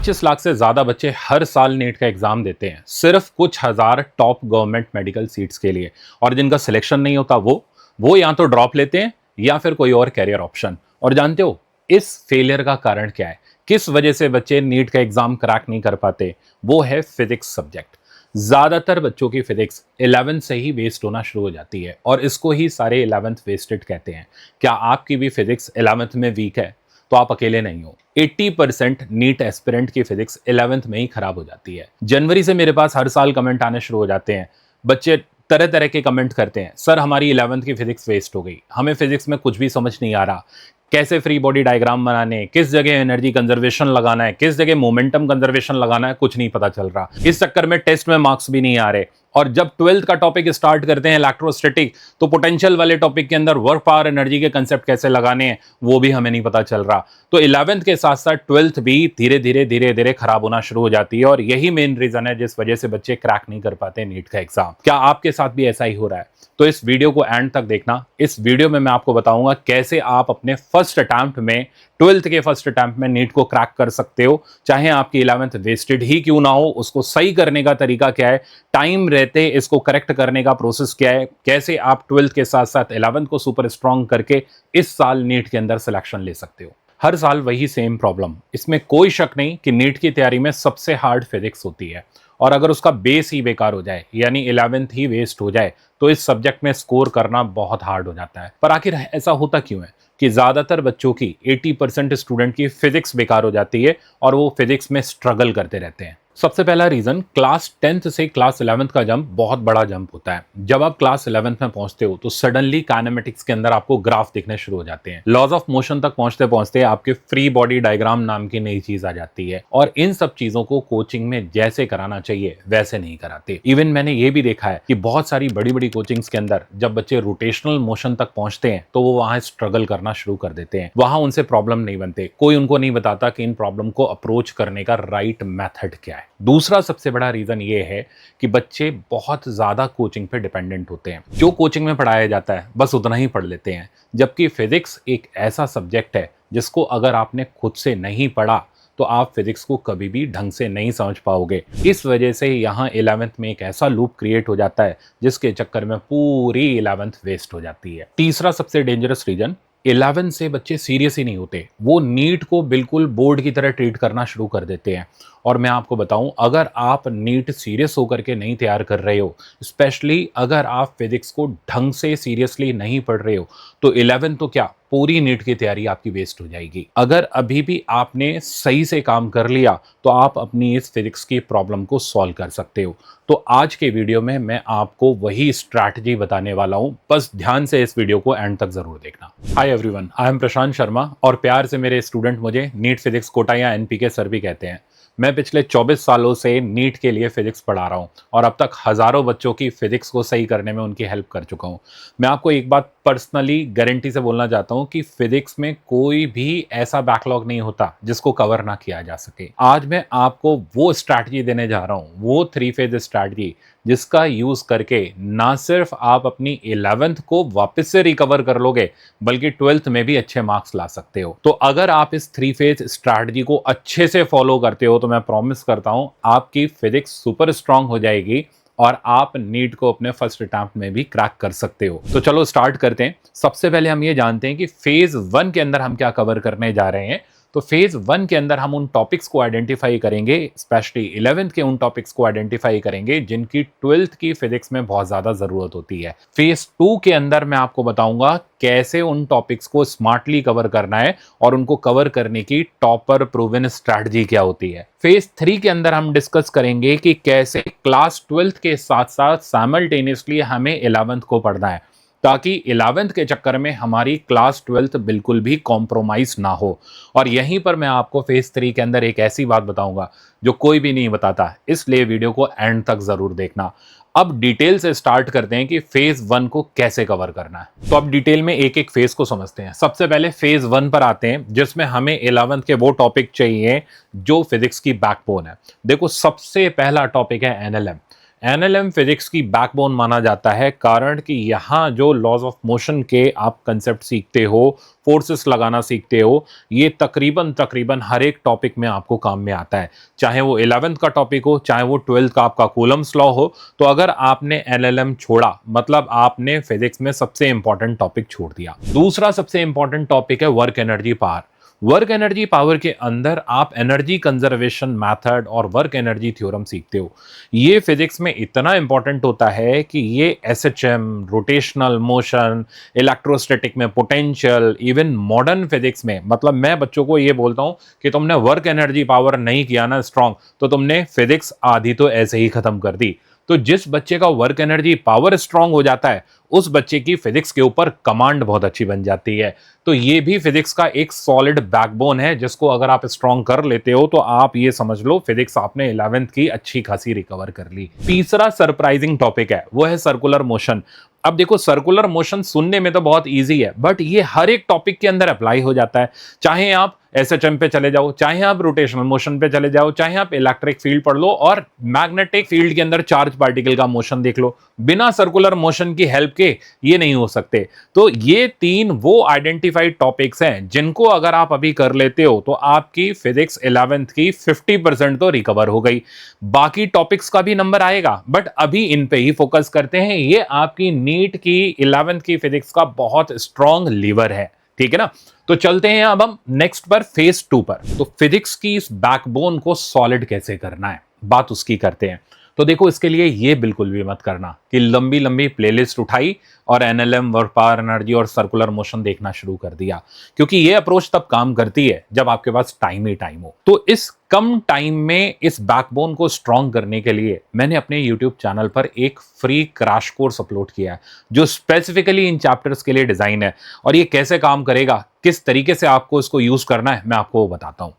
25 लाख से ज्यादा बच्चे हर साल नीट का एग्जाम देते हैं सिर्फ कुछ हजार टॉप गवर्नमेंट मेडिकल सीट्स के लिए। और जिनका सिलेक्शन नहीं होता वो या तो ड्रॉप लेते हैं या फिर कोई और कैरियर ऑप्शन। और जानते हो इस फेलियर का कारण क्या है? किस वजह से बच्चे नीट का एग्जाम क्रैक नहीं कर पाते? वो है फिजिक्स सब्जेक्ट। ज्यादातर बच्चों की फिजिक्स 11th से ही वेस्ट होना शुरू हो जाती है और इसको ही सारे 11th वेस्टेड कहते हैं। क्या आपकी भी फिजिक्स 11th में वीक है? तो आप अकेले नहीं हो। 80% नीट एस्पिरेंट की फिजिक्स 11th में ही खराब हो जाती है। जनवरी से मेरे पास हर साल कमेंट आने शुरू हो जाते हैं। बच्चे तरह तरह के कमेंट करते हैं, सर हमारी 11th की फिजिक्स वेस्ट हो गई, हमें फिजिक्स में कुछ भी समझ नहीं आ रहा, कैसे फ्री बॉडी डायग्राम बनाने, किस जगह एनर्जी कंजर्वेशन लगाना है, किस जगह मोमेंटम कंजर्वेशन लगाना है, कुछ नहीं पता चल रहा। इस चक्कर में टेस्ट में मार्क्स भी नहीं आ रहे। और जब 12th का टॉपिक स्टार्ट करते हैं इलेक्ट्रोस्टैटिक, तो पोटेंशियल वाले टॉपिक के अंदर वर्क पावर एनर्जी के कंसेप्ट कैसे लगाने हैं वो भी हमें नहीं पता चल रहा। तो 11th के साथ साथ 12th भी धीरे धीरे खराब होना शुरू हो जाती है और यही मेन रीजन है जिस वजह से बच्चे क्रैक नहीं कर पाते नीट का एग्जाम। क्या आपके साथ भी ऐसा ही हो रहा है? तो इस वीडियो को एंड तक देखना। इस वीडियो में मैं आपको बताऊंगा कैसे आप अपने फर्स्ट अटेम्प्ट में 12th के फर्स्ट अटेम्प्ट में नीट को क्रैक कर सकते हो, चाहे आपकी 11th वेस्टेड ही क्यों ना हो। उसको सही करने का तरीका क्या है, टाइम रहते इसको करेक्ट करने का प्रोसेस क्या है, कैसे आप 12th के साथ साथ 11th को सुपर स्ट्रॉन्ग करके इस साल नीट के अंदर सिलेक्शन ले सकते हो। हर साल वही सेम प्रॉब्लम, इसमें कोई शक नहीं कि नीट की तैयारी में सबसे हार्ड फिजिक्स होती है। और अगर उसका बेस ही बेकार हो जाए यानी 11th ही वेस्ट हो जाए तो इस सब्जेक्ट में स्कोर करना बहुत हार्ड हो जाता है। पर आखिर ऐसा होता क्यों है कि ज्यादातर बच्चों की 80% स्टूडेंट की फिजिक्स बेकार हो जाती है और वो फिजिक्स में स्ट्रगल करते रहते हैं? सबसे पहला रीजन, क्लास 10th से क्लास 11th का जंप बहुत बड़ा जंप होता है। जब आप क्लास 11th में पहुंचते हो तो सडनली काइनेमेटिक्स के अंदर आपको ग्राफ दिखने शुरू हो जाते हैं। लॉज ऑफ मोशन तक पहुंचते पहुंचते आपके फ्री बॉडी डायग्राम नाम की नई चीज आ जाती है और इन सब चीजों को कोचिंग में जैसे कराना चाहिए वैसे नहीं कराते। इवन मैंने ये भी देखा है कि बहुत सारी बड़ी बड़ी कोचिंग्स के अंदर जब बच्चे रोटेशनल मोशन तक पहुंचते हैं तो वो वहां स्ट्रगल करना शुरू कर देते हैं। वहां उनसे प्रॉब्लम नहीं बनते, कोई उनको नहीं बताता कि इन प्रॉब्लम को अप्रोच करने का राइट मेथड क्या है। दूसरा सबसे बड़ा रीजन ये है कि बच्चे बहुत ज्यादा कोचिंग पे डिपेंडेंट होते हैं। जो कोचिंग में पढ़ाया जाता है बस उतना ही पढ़ लेते हैं, जबकि फिजिक्स एक ऐसा सब्जेक्ट है जिसको अगर आपने खुद से नहीं पढ़ा तो आप फिजिक्स को कभी भी ढंग से नहीं समझ पाओगे। इस वजह से यहाँ 11th में एक ऐसा लूप क्रिएट हो जाता है जिसके चक्कर में पूरी 11th वेस्ट हो जाती है। तीसरा सबसे डेंजरस रीजन, 11th से बच्चे सीरियस ही नहीं होते, वो नीट को बिल्कुल बोर्ड की तरह ट्रीट करना शुरू कर देते हैं। और मैं आपको बताऊं, अगर आप नीट सीरियस होकर के नहीं तैयार कर रहे हो, स्पेशली अगर आप फिजिक्स को ढंग से सीरियसली नहीं पढ़ रहे हो, तो 11th तो क्या पूरी नीट की तैयारी आपकी वेस्ट हो जाएगी। अगर अभी भी आपने सही से काम कर लिया तो आप अपनी इस फिजिक्स की प्रॉब्लम को सॉल्व कर सकते हो। तो आज के वीडियो में मैं आपको वही स्ट्रैटेजी बताने वाला हूं, बस ध्यान से इस वीडियो को एंड तक जरूर देखना। हाय एवरीवन, आई एम प्रशांत शर्मा और प्यार से मेरे स्टूडेंट मुझे नीट फिजिक्स कोटा या एनपीके सर भी कहते हैं। मैं पिछले 24 सालों से नीट के लिए फिजिक्स पढ़ा रहा हूँ और अब तक हजारों बच्चों की फिजिक्स को सही करने में उनकी हेल्प कर चुका हूँ। मैं आपको एक बात पर्सनली गारंटी से बोलना चाहता हूँ कि फिजिक्स में कोई भी ऐसा बैकलॉग नहीं होता जिसको कवर ना किया जा सके। आज मैं आपको वो स्ट्रैटेजी देने जा रहा हूँ, वो 3 फेज स्ट्रैटेजी, जिसका यूज करके ना सिर्फ आप अपनी 11th को वापस से रिकवर कर लोगे बल्कि 12th में भी अच्छे मार्क्स ला सकते हो। तो अगर आप इस 3 फेज स्ट्रैटेजी को अच्छे से फॉलो करते हो तो मैं प्रॉमिस करता हूं आपकी फिजिक्स सुपर स्ट्रांग हो जाएगी और आप नीट को अपने फर्स्ट अटेम्प्ट में भी क्रैक कर सकते हो। तो चलो स्टार्ट करते हैं। सबसे पहले हम ये जानते हैं कि फेज 1 के अंदर हम क्या कवर करने जा रहे हैं। तो फेज 1 के अंदर हम उन टॉपिक्स को आइडेंटिफाई करेंगे, स्पेशली 11th के उन टॉपिक्स को आइडेंटिफाई करेंगे जिनकी 12th की फिजिक्स में बहुत ज्यादा जरूरत होती है। फेज 2 के अंदर मैं आपको बताऊंगा कैसे उन टॉपिक्स को स्मार्टली कवर करना है और उनको कवर करने की टॉपर प्रूवन स्ट्रैटेजी क्या होती है। फेज 3 के अंदर हम डिस्कस करेंगे कि कैसे क्लास 12th के साथ साथ साइमल्टेनियसली हमें 11th को पढ़ना है ताकि 11th के चक्कर में हमारी क्लास 12th बिल्कुल भी कॉम्प्रोमाइज ना हो। और यहीं पर मैं आपको फेज 3 के अंदर एक ऐसी बात बताऊंगा जो कोई भी नहीं बताता, इसलिए वीडियो को एंड तक जरूर देखना। अब डिटेल से स्टार्ट करते हैं कि फेज 1 को कैसे कवर करना है। तो अब डिटेल में एक एक फेज को समझते हैं। सबसे पहले फेज 1 पर आते हैं जिसमें हमें 11th के वो टॉपिक चाहिए जो फिजिक्स की बैकबोन है। देखो, सबसे पहला टॉपिक है एनएलएम। एनएलएम फिजिक्स की बैकबोन माना जाता है, कारण कि यहाँ जो लॉज ऑफ मोशन के आप कंसेप्ट सीखते हो, फोर्सेस लगाना सीखते हो, ये तकरीबन तकरीबन हर एक टॉपिक में आपको काम में आता है। चाहे वो 11th का टॉपिक हो, चाहे वो 12th का आपका कूलम्स लॉ हो। तो अगर आपने एनएलएम छोड़ा, मतलब आपने फिजिक्स में सबसे इंपॉर्टेंट टॉपिक छोड़ दिया। दूसरा सबसे इंपॉर्टेंट टॉपिक है work energy power. Work energy power के अंदर आप एनर्जी कंजर्वेशन मेथड और वर्क एनर्जी थ्योरम सीखते हो। ये फिजिक्स में इतना इंपॉर्टेंट होता है कि ये एसएचएम, रोटेशनल मोशन, इलेक्ट्रोस्टैटिक में पोटेंशियल, इवन मॉडर्न फिजिक्स में, मतलब मैं बच्चों को ये बोलता हूं कि तुमने वर्क एनर्जी पावर नहीं किया ना स्ट्रांग, तो तुमने फिजिक्स आधी तो ऐसे ही खत्म कर दी। तो जिस बच्चे का वर्क एनर्जी पावर स्ट्रांग हो जाता है, उस बच्चे की फिजिक्स के ऊपर कमांड बहुत अच्छी बन जाती है। तो ये भी फिजिक्स का एक सॉलिड बैकबोन है, जिसको अगर आप स्ट्रांग कर लेते हो तो आप ये समझ लो फिजिक्स आपने 11th की अच्छी खासी रिकवर कर ली। तीसरा सरप्राइजिंग टॉपिक है, वो है सर्कुलर मोशन। अब देखो, सर्कुलर मोशन सुनने में तो बहुत इजी है, बट ये हर एक टॉपिक के अंदर अप्लाई हो जाता है। चाहे आप एसएचएम पे चले जाओ, चाहे आप रोटेशनल मोशन पे चले जाओ, चाहे आप इलेक्ट्रिक फील्ड पढ़ लो और मैग्नेटिक फील्ड के अंदर चार्ज पार्टिकल का मोशन देख लो, बिना सर्कुलर मोशन की हेल्प के ये नहीं हो सकते। तो ये तीन वो आइडेंटिफाइड टॉपिक्स हैं जिनको अगर आप अभी कर लेते हो तो आपकी फिजिक्स 11th की 50% तो रिकवर हो गई। बाकी टॉपिक्स का भी नंबर आएगा, बट अभी इन पे ही फोकस करते हैं। ये आपकी नीट की 11th की फिजिक्स का बहुत स्ट्रॉन्ग लीवर है, ठीक है ना। तो चलते हैं अब हम नेक्स्ट पर, फेज 2 पर। तो फिजिक्स की इस बैकबोन को सॉलिड कैसे करना है, बात उसकी करते हैं। तो देखो, इसके लिए ये बिल्कुल भी मत करना कि लंबी लंबी प्लेलिस्ट उठाई और एनएलएम, वर्क पावर एनर्जी और सर्कुलर मोशन देखना शुरू कर दिया, क्योंकि ये अप्रोच तब काम करती है जब आपके पास टाइम ही टाइम हो। तो इस कम टाइम में इस बैकबोन को स्ट्रॉन्ग करने के लिए मैंने अपने यूट्यूब चैनल पर एक फ्री क्रैश कोर्स अपलोड किया है, जो स्पेसिफिकली इन चैप्टर्स के लिए डिजाइन है। और ये कैसे काम करेगा, किस तरीके से आपको इसको यूज करना है, मैं आपको बताता हूं।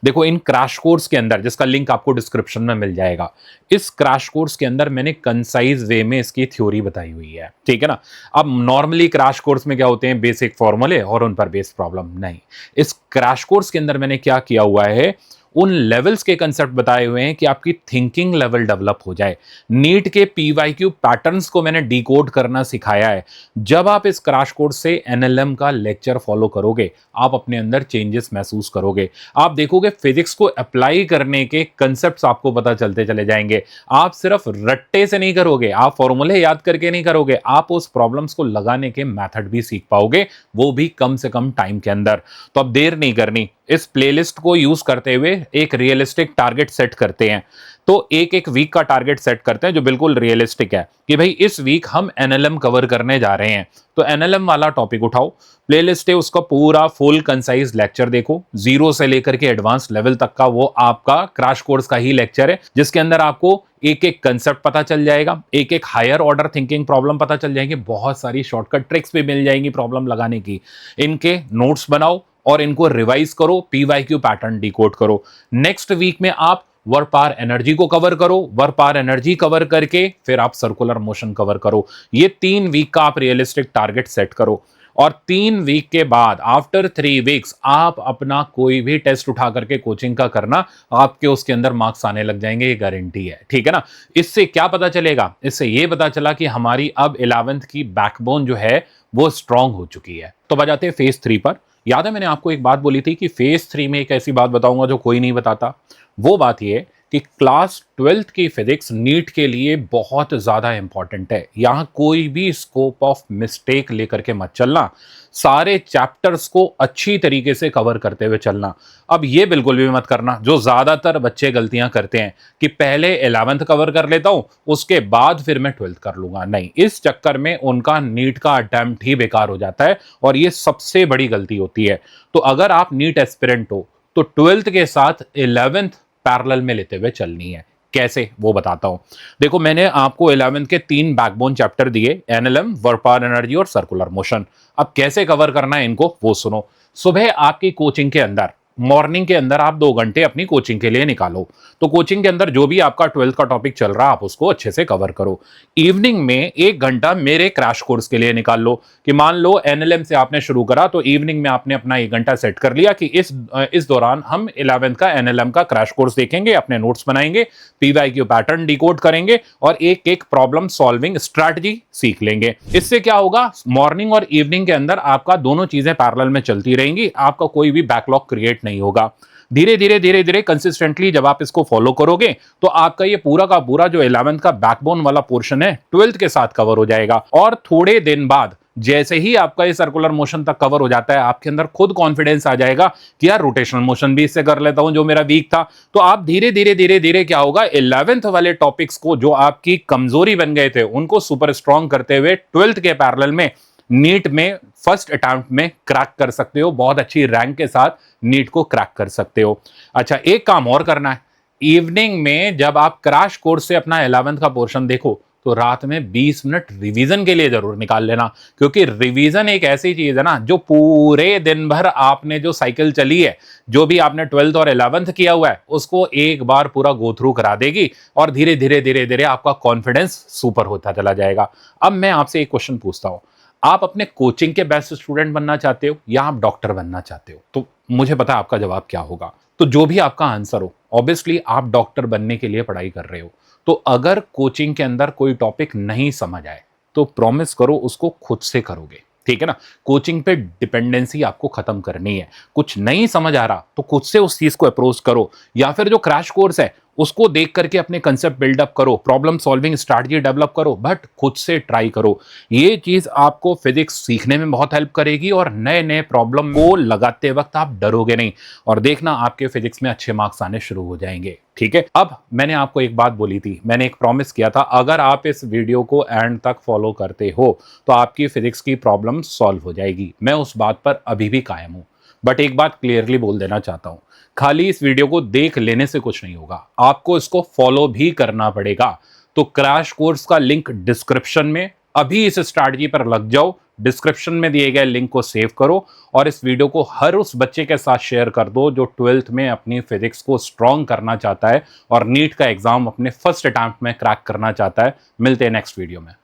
देखो, इन क्रैश कोर्स के अंदर, जिसका लिंक आपको डिस्क्रिप्शन में मिल जाएगा, इस क्रैश कोर्स के अंदर मैंने कंसाइज वे में इसकी थ्योरी बताई हुई है, ठीक है ना। अब नॉर्मली क्रैश कोर्स में क्या होते हैं, बेसिक फॉर्मूले और उन पर बेस्ड प्रॉब्लम। नहीं, इस क्रैश कोर्स के अंदर मैंने क्या किया हुआ है, उन लेवल्स के कंसेप्ट बताए हुए हैं कि आपकी थिंकिंग लेवल डेवलप हो जाए। नीट के पीवाईक्यू पैटर्न्स को मैंने डिकोड करना सिखाया है। जब आप इस क्रैश कोर्स से एनएलएम का लेक्चर फॉलो करोगे, आप अपने अंदर चेंजेस महसूस करोगे। आप देखोगे फिजिक्स को अप्लाई करने के कंसेप्ट्स आपको पता चलते चले जाएंगे। आप सिर्फ रट्टे से नहीं करोगे, आप फॉर्मूले याद करके नहीं करोगे, आप उस प्रॉब्लम्स को लगाने के मेथड भी सीख पाओगे, वो भी कम से कम टाइम के अंदर। तो अब देर नहीं करनी, इस प्लेलिस्ट को यूज करते हुए एक रियलिस्टिक टारगेट सेट करते हैं। तो एक एक वीक का टारगेट सेट करते हैं जो बिल्कुल रियलिस्टिक है कि भाई इस वीक हम एनएलएम कवर करने जा रहे हैं। तो एनएलएम वाला टॉपिक उठाओ, प्लेलिस्ट है उसका पूरा फुल कंसाइज लेक्चर देखो, जीरो से लेकर के एडवांस लेवल तक का वो आपका क्रैश कोर्स का ही लेक्चर है, जिसके अंदर आपको एक एक कंसेप्ट पता चल जाएगा, एक एक हायर ऑर्डर थिंकिंग प्रॉब्लम पता चल जाएंगे, बहुत सारी शॉर्टकट ट्रिक्स भी मिल जाएंगी प्रॉब्लम लगाने की। इनके नोट्स बनाओ और इनको रिवाइज करो, पीवाईक्यू पैटर्न डिकोड करो। नेक्स्ट वीक में आप वर्क पावर एनर्जी को कवर करो, वर्क पावर एनर्जी कवर करके फिर आप सर्कुलर मोशन कवर करो। ये 3 वीक का आप रियलिस्टिक टारगेट सेट करो और 3 वीक के बाद आफ्टर 3 वीक्स आप अपना कोई भी टेस्ट उठा करके कोचिंग का करना, आपके उसके अंदर मार्क्स आने लग जाएंगे, ये गारंटी है, ठीक है ना। इससे क्या पता चलेगा, इससे ये पता चला कि हमारी अब 11th की बैकबोन जो है वो स्ट्रांग हो चुकी है। तो बजाते हैं फेज 3 पर। याद है मैंने आपको एक बात बोली थी कि फेज 3 में एक ऐसी बात बताऊंगा जो कोई नहीं बताता। वो बात ये कि क्लास 12th की फिजिक्स नीट के लिए बहुत ज्यादा इंपॉर्टेंट है। यहां कोई भी स्कोप ऑफ मिस्टेक लेकर के मत चलना, सारे चैप्टर्स को अच्छी तरीके से कवर करते हुए चलना। अब ये बिल्कुल भी मत करना जो ज्यादातर बच्चे गलतियां करते हैं कि पहले 11th कवर कर लेता हूं, उसके बाद फिर मैं 12th कर लूंगा। नहीं, इस चक्कर में उनका नीट का अटेम्प्ट ही बेकार हो जाता है और ये सबसे बड़ी गलती होती है। तो अगर आप नीट एस्पिरेंट हो तो 12th के साथ 11th पैरेलल में लेते हुए चलनी है। कैसे, वो बताता हूं। देखो, मैंने आपको 11th के 3 बैकबोन चैप्टर दिए, एनएलएम, वर्क पावर एनर्जी और सर्कुलर मोशन। अब कैसे कवर करना है इनको वो सुनो। सुबह आपकी कोचिंग के अंदर मॉर्निंग के अंदर आप 2 घंटे अपनी कोचिंग के लिए निकालो। तो कोचिंग के अंदर जो भी आपका 12th का टॉपिक चल रहा है, आप उसको अच्छे से कवर करो। इवनिंग में 1 घंटा मेरे क्रैश कोर्स के लिए निकाल लो कि मान लो एनएलएम से आपने शुरू करा, तो इवनिंग में आपने अपना 1 घंटा सेट कर लिया कि इस दौरान हम 11th का एनएलएम का क्रैश कोर्स देखेंगे, अपने नोट्स बनाएंगे, पीवाईक्यू पैटर्न डिकोड करेंगे और एक-एक प्रॉब्लम सॉल्विंग स्ट्रैटेजी सीख लेंगे। इससे क्या होगा, मॉर्निंग और इवनिंग के अंदर आपका दोनों चीजें पैरेलल में चलती रहेंगी, आपका कोई भी बैकलॉग क्रिएट नहीं होगा। धीरे धीरे कंसिस्टेंटली जब आप इसको फॉलो करोगे तो आपका ये पूरा का पूरा जो 11th का बैकबोन वाला पोर्शन है 12th के साथ कवर हो जाएगा। और थोड़े दिन बाद जैसे ही आपका ये सर्कुलर मोशन तक कवर हो जाता है, आपके अंदर खुद कॉन्फिडेंस आ जाएगा कि यार रोटेशनल मोशन भी इससे कर लेता हूं जो मेरा वीक था। तो आप धीरे धीरे क्या होगा, 11th वाले टॉपिक्स को जो आपकी कमजोरी बन गए थे उनको सुपर स्ट्रॉन्ग करते हुए 12th के पैरेलल में नीट में फर्स्ट अटेम्प्ट में क्रैक कर सकते हो, बहुत अच्छी रैंक के साथ नीट को क्रैक कर सकते हो। अच्छा, एक काम और करना है, इवनिंग में जब आप क्रैश कोर्स से अपना 11th का पोर्शन देखो तो रात में 20 मिनट रिवीजन के लिए जरूर निकाल लेना, क्योंकि रिवीजन एक ऐसी चीज है ना जो पूरे दिन भर आपने जो साइकिल चली है, जो भी आपने 12th और 11th किया हुआ है उसको एक बार पूरा गो थ्रू करा देगी और धीरे धीरे आपका कॉन्फिडेंस सुपर होता चला जाएगा। अब मैं आपसे एक क्वेश्चन पूछता हूं, आप अपने कोचिंग के बेस्ट स्टूडेंट बनना चाहते हो या आप डॉक्टर बनना चाहते हो? तो मुझे पता है आपका जवाब क्या होगा। तो जो भी आपका आंसर हो, ऑब्वियसली आप डॉक्टर बनने के लिए पढ़ाई कर रहे हो। तो अगर कोचिंग के अंदर कोई टॉपिक नहीं समझ आए तो प्रॉमिस करो उसको खुद से करोगे, ठीक है ना। कोचिंग पे डिपेंडेंसी आपको खत्म करनी है। कुछ नहीं समझ आ रहा तो खुद से उस चीज को अप्रोच करो, या फिर जो क्रैश कोर्स है उसको देख करके अपने कंसेप्ट बिल्डअप करो, प्रॉब्लम सॉल्विंग स्ट्रैटेजी डेवलप करो, बट खुद से ट्राई करो। ये चीज आपको फिजिक्स सीखने में बहुत हेल्प करेगी और नए नए प्रॉब्लम को लगाते वक्त आप डरोगे नहीं और देखना आपके फिजिक्स में अच्छे मार्क्स आने शुरू हो जाएंगे, ठीक है। अब मैंने आपको एक बात बोली थी, मैंने एक प्रॉमिस किया था, अगर आप इस वीडियो को एंड तक फॉलो करते हो तो आपकी फिजिक्स की प्रॉब्लम सॉल्व हो जाएगी। मैं उस बात पर अभी भी कायम हूं, बट एक बात क्लियरली बोल देना चाहता हूं, खाली इस वीडियो को देख लेने से कुछ नहीं होगा, आपको इसको फॉलो भी करना पड़ेगा। तो क्रैश कोर्स का लिंक डिस्क्रिप्शन में, अभी इस स्ट्रैटेजी पर लग जाओ, डिस्क्रिप्शन में दिए गए लिंक को सेव करो और इस वीडियो को हर उस बच्चे के साथ शेयर कर दो जो 12th में अपनी फिजिक्स को स्ट्रॉन्ग करना चाहता है और नीट का एग्जाम अपने फर्स्ट अटेम्प्ट में क्रैक करना चाहता है। मिलते हैं नेक्स्ट वीडियो में।